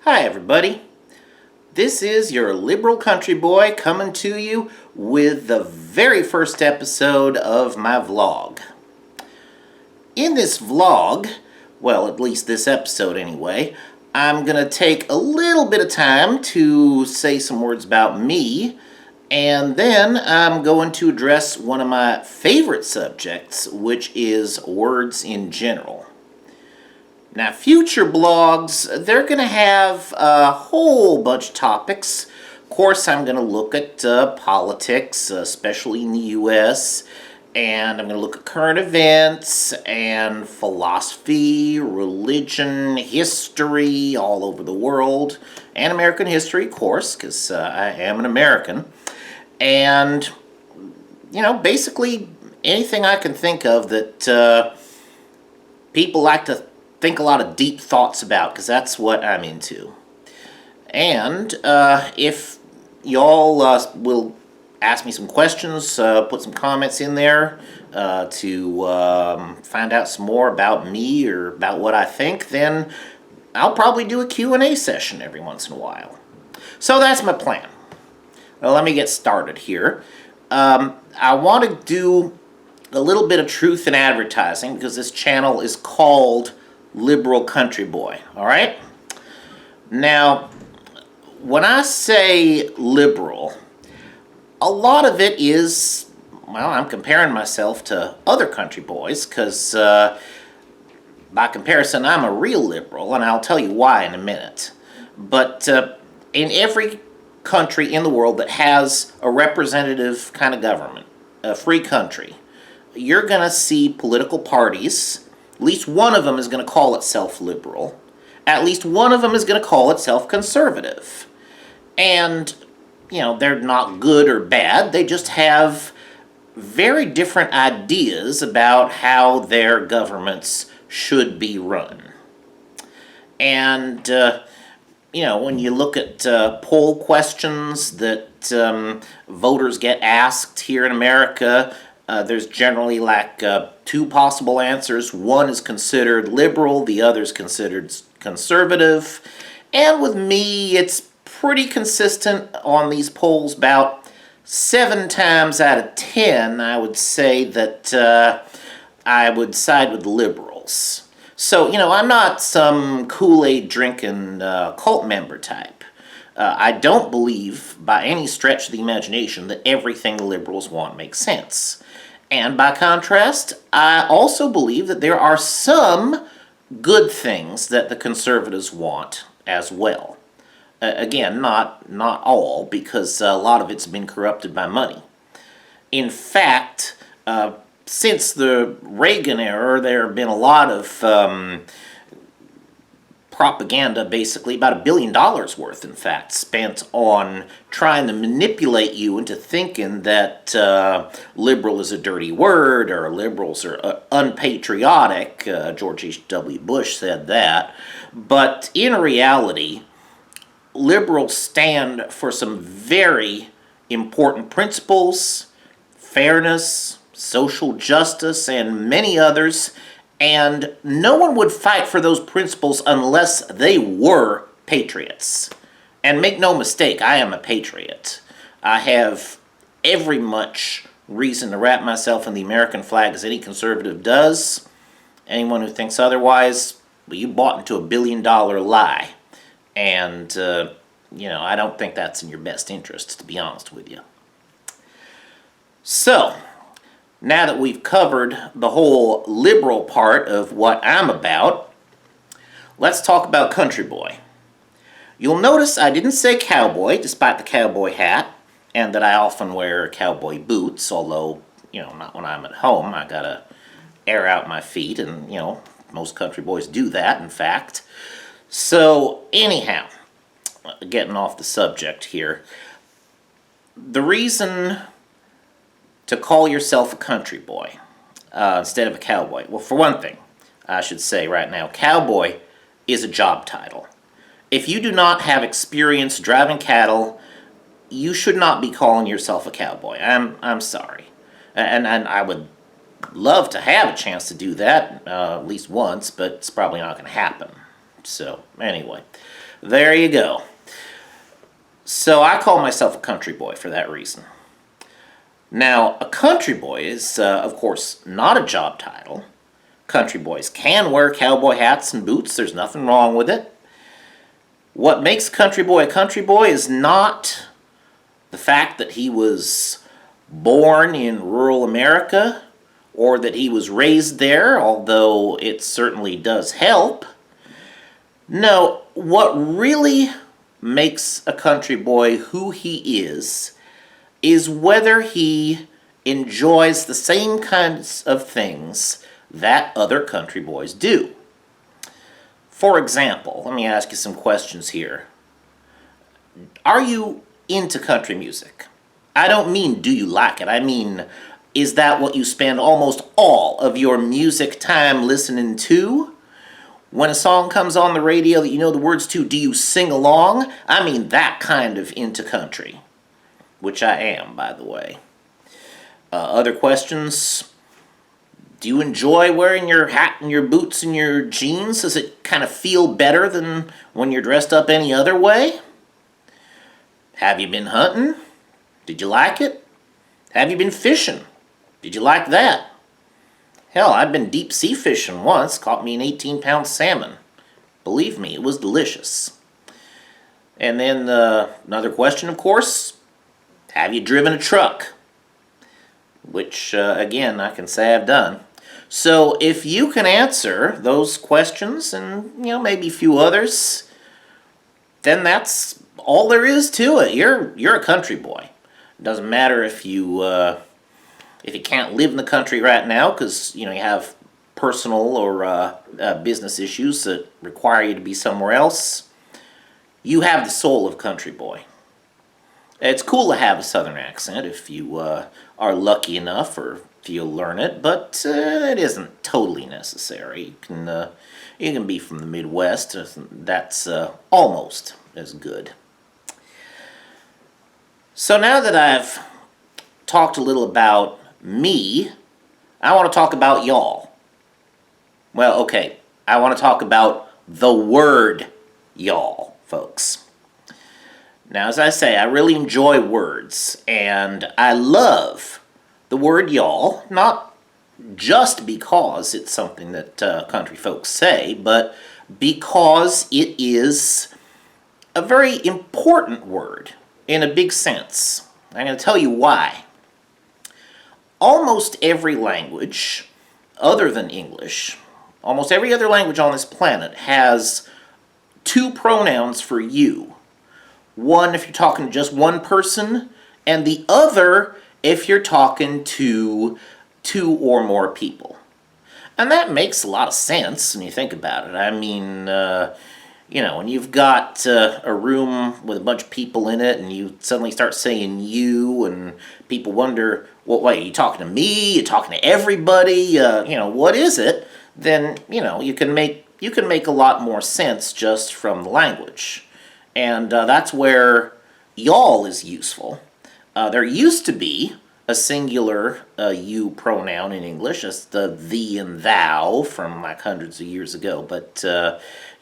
Hi everybody, this is your liberal country boy coming to you with the very first episode of my vlog. In this vlog, well at least this episode anyway, I'm going to take a little bit of time to say some words about me, and then I'm going to address one of my favorite subjects, which is words in general. Now, future blogs, they're going to have a whole bunch of topics. Of course, I'm going to look at politics, especially in the U.S., and I'm going to look at current events and philosophy, religion, history all over the world, and American history, of course, because I am an American. And, basically anything I can think of that people like to think a lot of deep thoughts about, because that's what I'm into. And if y'all will ask me some questions, put some comments in there to find out some more about me or about what I think, then I'll probably do a Q&A session every once in a while. So that's my plan. Well, let me get started here. I want to do a little bit of truth in advertising because this channel is called Liberal Country Boy, all right? Now, when I say liberal, a lot of it is, well, I'm comparing myself to other country boys because by comparison, I'm a real liberal, and I'll tell you why in a minute. But in every country in the world that has a representative kind of government, a free country, you're going to see political parties. At least one of them is going to call itself liberal. At least one of them is going to call itself conservative. And, they're not good or bad. They just have very different ideas about how their governments should be run. And, when you look at poll questions that voters get asked here in America, there's generally two possible answers. One is considered liberal, the other is considered conservative. And with me, it's pretty consistent on these polls. About 7 times out of 10, I would say that I would side with the liberals. So, I'm not some Kool-Aid drinking cult member type. I don't believe, by any stretch of the imagination, that everything the liberals want makes sense. And by contrast, I also believe that there are some good things that the conservatives want as well. Again, not all, because a lot of it's been corrupted by money. In fact, since the Reagan era, there have been a lot of propaganda, basically, about $1 billion worth, in fact, spent on trying to manipulate you into thinking that liberal is a dirty word or liberals are unpatriotic. George H.W. Bush said that. But in reality, liberals stand for some very important principles: fairness, social justice, and many others. And no one would fight for those principles unless they were patriots. And make no mistake, I am a patriot. I have every much reason to wrap myself in the American flag as any conservative does. Anyone who thinks otherwise, well, you bought into a $1 billion lie. And, I don't think that's in your best interest, to be honest with you. So, now that we've covered the whole liberal part of what I'm about, let's talk about country boy. You'll notice I didn't say cowboy, despite the cowboy hat, and that I often wear cowboy boots, although, not when I'm at home. I gotta air out my feet, and, most country boys do that, in fact. So, anyhow, getting off the subject here, the reason to call yourself a country boy instead of a cowboy. Well, for one thing, I should say right now, cowboy is a job title. If you do not have experience driving cattle, you should not be calling yourself a cowboy. I'm sorry. And I would love to have a chance to do that at least once, but it's probably not going to happen. So, anyway, there you go. So, I call myself a country boy for that reason. Now, a country boy is, of course, not a job title. Country boys can wear cowboy hats and boots. There's nothing wrong with it. What makes a country boy is not the fact that he was born in rural America or that he was raised there, although it certainly does help. No, what really makes a country boy who he is whether he enjoys the same kinds of things that other country boys do. For example, let me ask you some questions here. Are you into country music? I don't mean do you like it. I mean, is that what you spend almost all of your music time listening to? When a song comes on the radio that you know the words to, do you sing along? I mean that kind of into country, which I am, by the way. Other questions? Do you enjoy wearing your hat and your boots and your jeans? Does it kind of feel better than when you're dressed up any other way? Have you been hunting? Did you like it? Have you been fishing? Did you like that? Hell, I've been deep sea fishing once, caught me an 18-pound salmon. Believe me, it was delicious. And then another question, of course, have you driven a truck? Which, again, I can say I've done. So if you can answer those questions and, maybe a few others, then that's all there is to it. You're a country boy. It doesn't matter if you can't live in the country right now because, you have personal or business issues that require you to be somewhere else. You have the soul of country boy. It's cool to have a southern accent if you are lucky enough or if you learn it, but it isn't totally necessary. You can be from the Midwest. That's almost as good. So now that I've talked a little about me, I want to talk about y'all. Well, okay, I want to talk about the word y'all, folks. Now, as I say, I really enjoy words, and I love the word y'all, not just because it's something that country folks say, but because it is a very important word in a big sense. I'm going to tell you why. Almost every language, other than English, almost every other language on this planet has two pronouns for you. One if you're talking to just one person, and the other if you're talking to two or more people. And that makes a lot of sense when you think about it. I mean, when you've got a room with a bunch of people in it and you suddenly start saying you and people wonder, well, wait, are you talking to me? You're talking to everybody? What is it? Then, you can make a lot more sense just from the language. And that's where y'all is useful. There used to be a singular you pronoun in English. That's the thee and thou from like hundreds of years ago. But,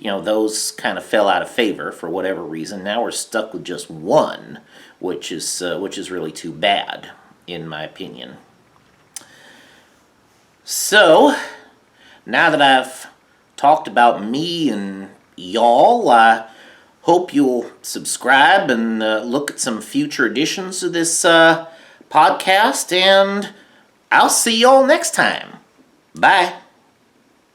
those kind of fell out of favor for whatever reason. Now we're stuck with just one, which is really too bad, in my opinion. So, now that I've talked about me and y'all, I hope you'll subscribe and look at some future editions of this podcast, and I'll see y'all next time. Bye.